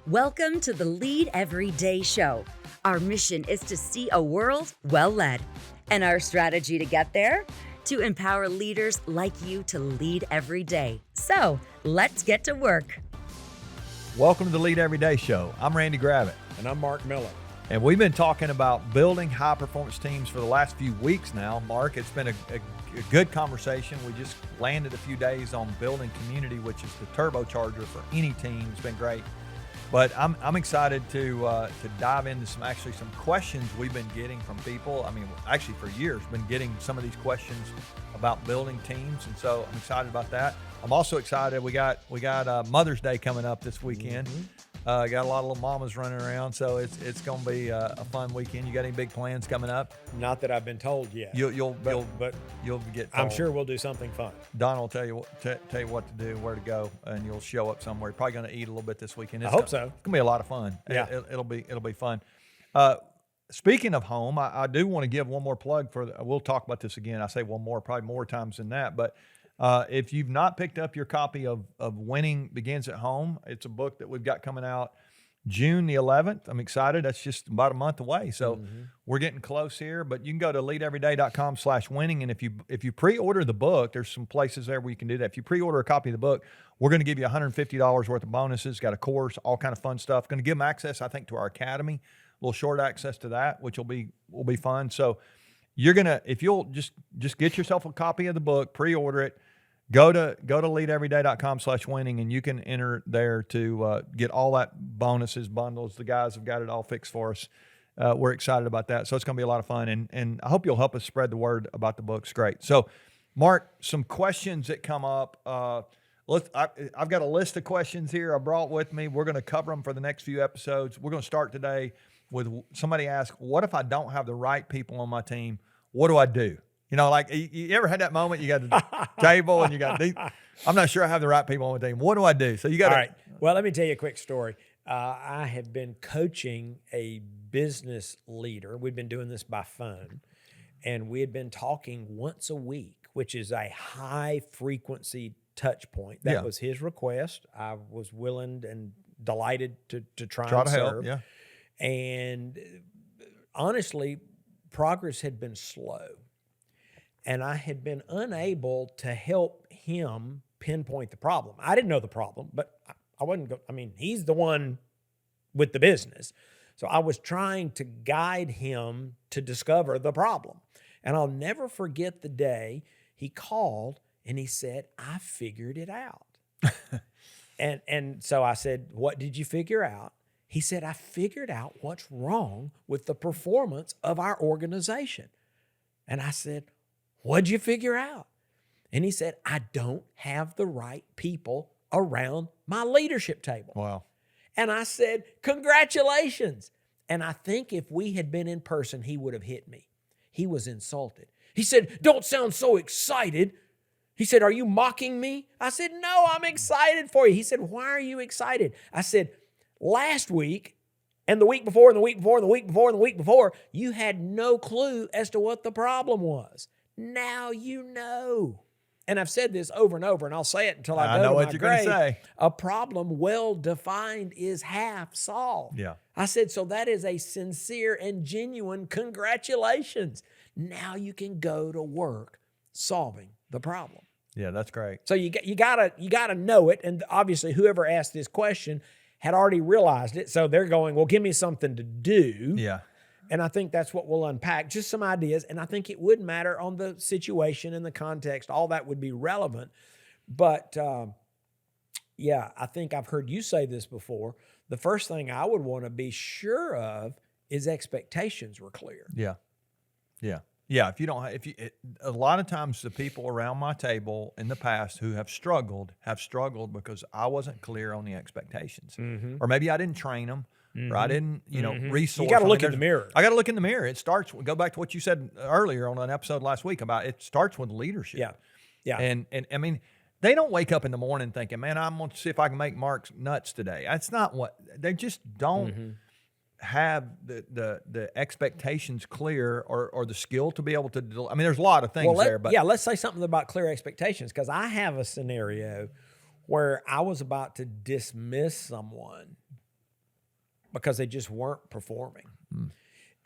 Welcome to the Lead Every Day show. Our mission is to see a world well led. And our strategy to get there? To empower leaders like you to lead every day. So let's get to work. Welcome to the Lead Every Day show. I'm Randy Gravitt. And I'm Mark Miller. And we've been talking about building high-performance teams for the last few weeks now. Mark, it's been a good conversation. We just landed a few days on building community, which is the turbocharger for any team. It's been great. But I'm excited to dive into some questions we've been getting from people. I mean, actually for years, been getting some of these questions about building teams, and so I'm excited about that. I'm also excited. We got Mother's Day coming up this weekend. Got a lot of little mamas running around, so it's going to be a fun weekend. You got any big plans coming up? Not that I've been told yet. You'll get told. I'm sure we'll do something fun. Don will tell you what to do, where to go, and you'll show up somewhere. You're probably going to eat a little bit this weekend. I hope so. It's going to be a lot of fun. Yeah. It'll be fun. Speaking of home, I do want to give one more plug we'll talk about this again. I say one more, probably more times than that, but if you've not picked up your copy of Winning Begins at Home, it's a book that we've got coming out June the 11th. I'm excited. That's just about a month away. So we're getting close here, but you can go to leadeveryday.com/winning. And if you pre-order the book, there's some places there where you can do that. If you pre-order a copy of the book, we're going to give you $150 worth of bonuses, got a course, all kind of fun stuff. Going to give them access, I think, to our academy, a little short access to that, which will be fun. So you're going to, if you'll just get yourself a copy of the book, pre-order it, Go to leadeveryday.com/winning, and you can enter there to get all that bonuses, bundles. The guys have got it all fixed for us. We're excited about that. So it's going to be a lot of fun, and I hope you'll help us spread the word about the book. It's great. So, Mark, some questions that come up. I've got a list of questions here I brought with me. We're going to cover them for the next few episodes. We're going to start today with somebody asked, what if I don't have the right people on my team? What do I do? You know, like you ever had that moment? You got the table and you got these. I'm not sure I have the right people on the team. What do I do? So you got. All right. Well, let me tell you a quick story. I have been coaching a business leader. We've been doing this by phone, and we had been talking once a week, which is a high frequency touch point. That was his request. I was willing and delighted to try and to serve. help. Yeah. And honestly, progress had been slow. And I had been unable to help him pinpoint the problem. I didn't know the problem, but I wasn't he's the one with the business. So I was trying to guide him to discover the problem. And I'll never forget the day he called and he said, I figured it out. and so I said, what did you figure out? He said, I figured out what's wrong with the performance of our organization. And I said, what'd you figure out? And he said, I don't have the right people around my leadership table. Wow. And I said, congratulations. And I think if we had been in person, he would have hit me. He was insulted. He said, don't sound so excited. He said, are you mocking me? I said, no, I'm excited for you. He said, why are you excited? I said, last week and the week before and the week before and the week before and the week before, you had no clue as to what the problem was. Now you know. And I've said this over and over, and I'll say it until I go know to what my you're going to grave. say. A problem well defined is half solved. Yeah. I said, so that is a sincere and genuine congratulations. Now you can go to work solving the problem. Yeah, that's great. So you gotta know it, and obviously whoever asked this question had already realized it. So they're going, well, give me something to do. Yeah. And I think that's what we'll unpack, just some ideas. And I think it would matter on the situation and the context. All that would be relevant. But I think I've heard you say this before. The first thing I would want to be sure of is expectations were clear. Yeah. Yeah. Yeah. A lot of times the people around my table in the past who have struggled because I wasn't clear on the expectations. Mm-hmm. Or maybe I didn't train them. Or I didn't, resource. You got to look in the mirror. I got to look in the mirror. It starts, go back to what you said earlier on an episode last week about it starts with leadership. Yeah. Yeah. And I mean, they don't wake up in the morning thinking, man, I'm going to see if I can make Mark's nuts today. That's not what, they just don't have the expectations clear or the skill to be able to, I mean, there's a lot of things there. But let's say something about clear expectations, because I have a scenario where I was about to dismiss someone because they just weren't performing.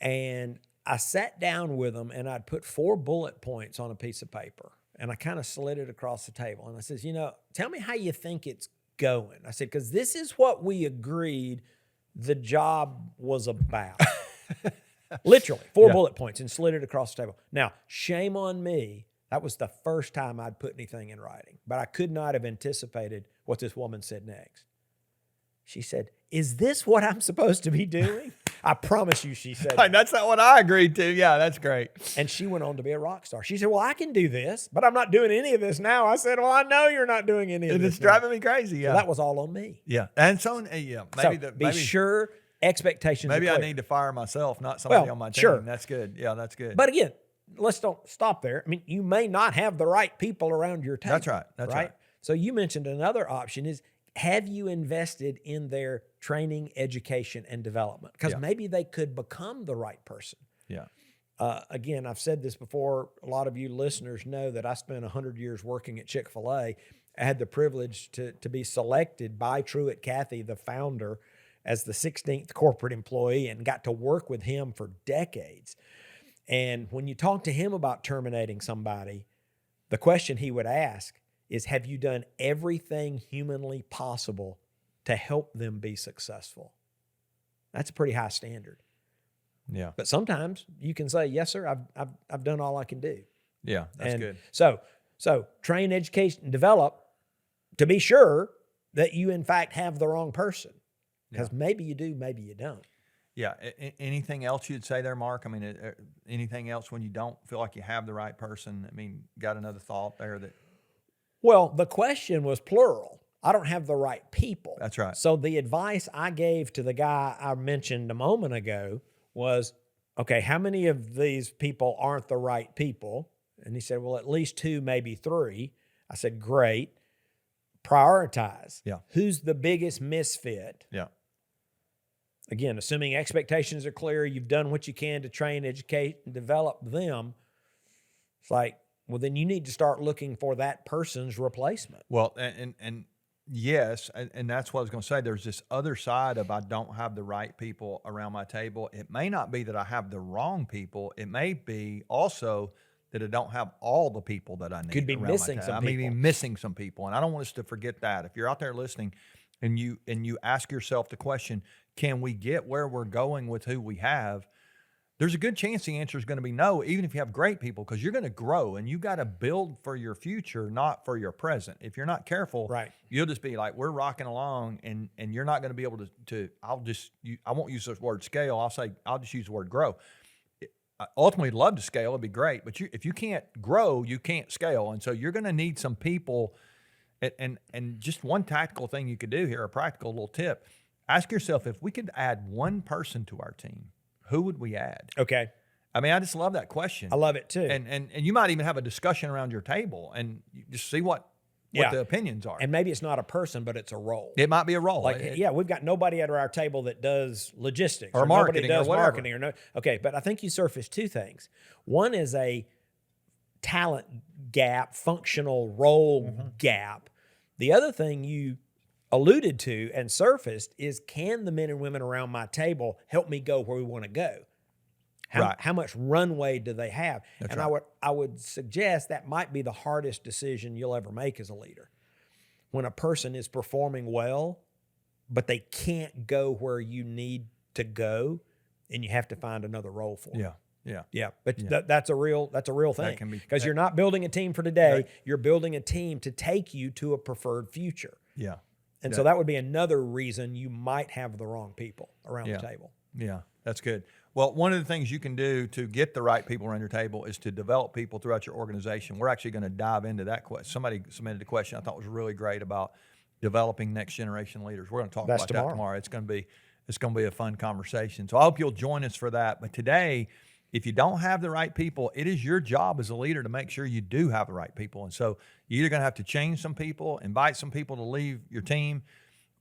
And I sat down with them and I'd put 4 bullet points on a piece of paper and I kind of slid it across the table. And I says, tell me how you think it's going. I said, because this is what we agreed the job was about. Literally 4 bullet points and slid it across the table. Now, shame on me. That was the first time I'd put anything in writing, but I could not have anticipated what this woman said next. She said, is this what I'm supposed to be doing? I promise you, she said. That's not what I agreed to. Yeah, that's great. And she went on to be a rock star. She said, well, I can do this, but I'm not doing any of this now. I said, well, I know you're not doing any of this. It's driving me crazy. Yeah. So that was all on me. Yeah. And so, yeah, maybe So be sure expectations maybe are I clear. need to fire myself, not somebody on my team. Sure. That's good. Yeah, that's good. But again, let's don't stop there. I mean, you may not have the right people around your table. That's right. That's right. So you mentioned another option is, have you invested in their training, education, and development? Because maybe they could become the right person. Yeah. Again, I've said this before. A lot of you listeners know that I spent 100 years working at Chick-fil-A. I had the privilege to be selected by Truett Cathy, the founder, as the 16th corporate employee and got to work with him for decades. And when you talk to him about terminating somebody, the question he would ask is, have you done everything humanly possible to help them be successful? That's a pretty high standard. Yeah. But sometimes you can say, yes, sir, I've done all I can do. Yeah, that's good. So train, educate, and develop to be sure that you, in fact, have the wrong person. Because maybe you do, maybe you don't. Yeah. Anything else you'd say there, Mark? I mean, anything else when you don't feel like you have the right person? I mean, got another thought there that... Well, the question was plural. I don't have the right people. That's right. So the advice I gave to the guy I mentioned a moment ago was, okay, how many of these people aren't the right people? And he said, well, at least 2, maybe 3. I said, great. Prioritize. Yeah. Who's the biggest misfit? Yeah. Again, assuming expectations are clear, you've done what you can to train, educate, and develop them. It's like, well, then you need to start looking for that person's replacement. Well, and yes, and that's what I was going to say. There's this other side of I don't have the right people around my table. It may not be that I have the wrong people. It may be also that I don't have all the people that I need. Could be around missing my some I may people. be missing some people, and I don't want us to forget that. If you're out there listening, and you ask yourself the question, can we get where we're going with who we have? There's a good chance the answer is going to be no, even if you have great people, because you're going to grow and you got to build for your future, not for your present. If you're not careful, right, you'll just be like, we're rocking along and you're not going to be able to I won't use the word scale. I'll just use the word grow. I ultimately love to scale. It'd be great. But if you can't grow, you can't scale. And so you're going to need some people. And just one tactical thing you could do here, a practical little tip, ask yourself, if we could add one person to our team, who would we add? Okay. I mean, I just love that question. I love it too. And you might even have a discussion around your table and you just see what the opinions are. And maybe it's not a person, but it's a role. It might be a role. Like, we've got nobody at our table that does logistics or marketing nobody does or whatever. marketing okay, but I think you surfaced 2 things. One is a talent gap, functional role gap. The other thing you alluded to and surfaced is, can the men and women around my table help me go where we want to go? How much runway do they have? That's and right. I would suggest that might be the hardest decision you'll ever make as a leader. When a person is performing well, but they can't go where you need to go, and you have to find another role for them. Yeah. But that's a real thing, because you're not building a team for today. Right. You're building a team to take you to a preferred future. Yeah. And so that would be another reason you might have the wrong people around the table. Yeah, that's good. Well, one of the things you can do to get the right people around your table is to develop people throughout your organization. We're actually going to dive into that question. Somebody submitted a question I thought was really great about developing next generation leaders. We're going to talk about that tomorrow. It's going to be a fun conversation. So I hope you'll join us for that. But today, if you don't have the right people, it is your job as a leader to make sure you do have the right people. And so you're either going to have to change some people, invite some people to leave your team,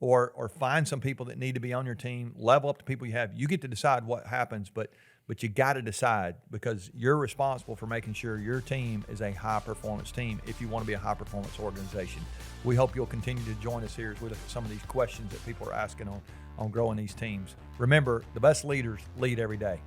or find some people that need to be on your team, level up the people you have. You get to decide what happens, but but you got to decide, because you're responsible for making sure your team is a high-performance team if you want to be a high-performance organization. We hope you'll continue to join us here as we look at some of these questions that people are asking on growing these teams. Remember, the best leaders lead every day.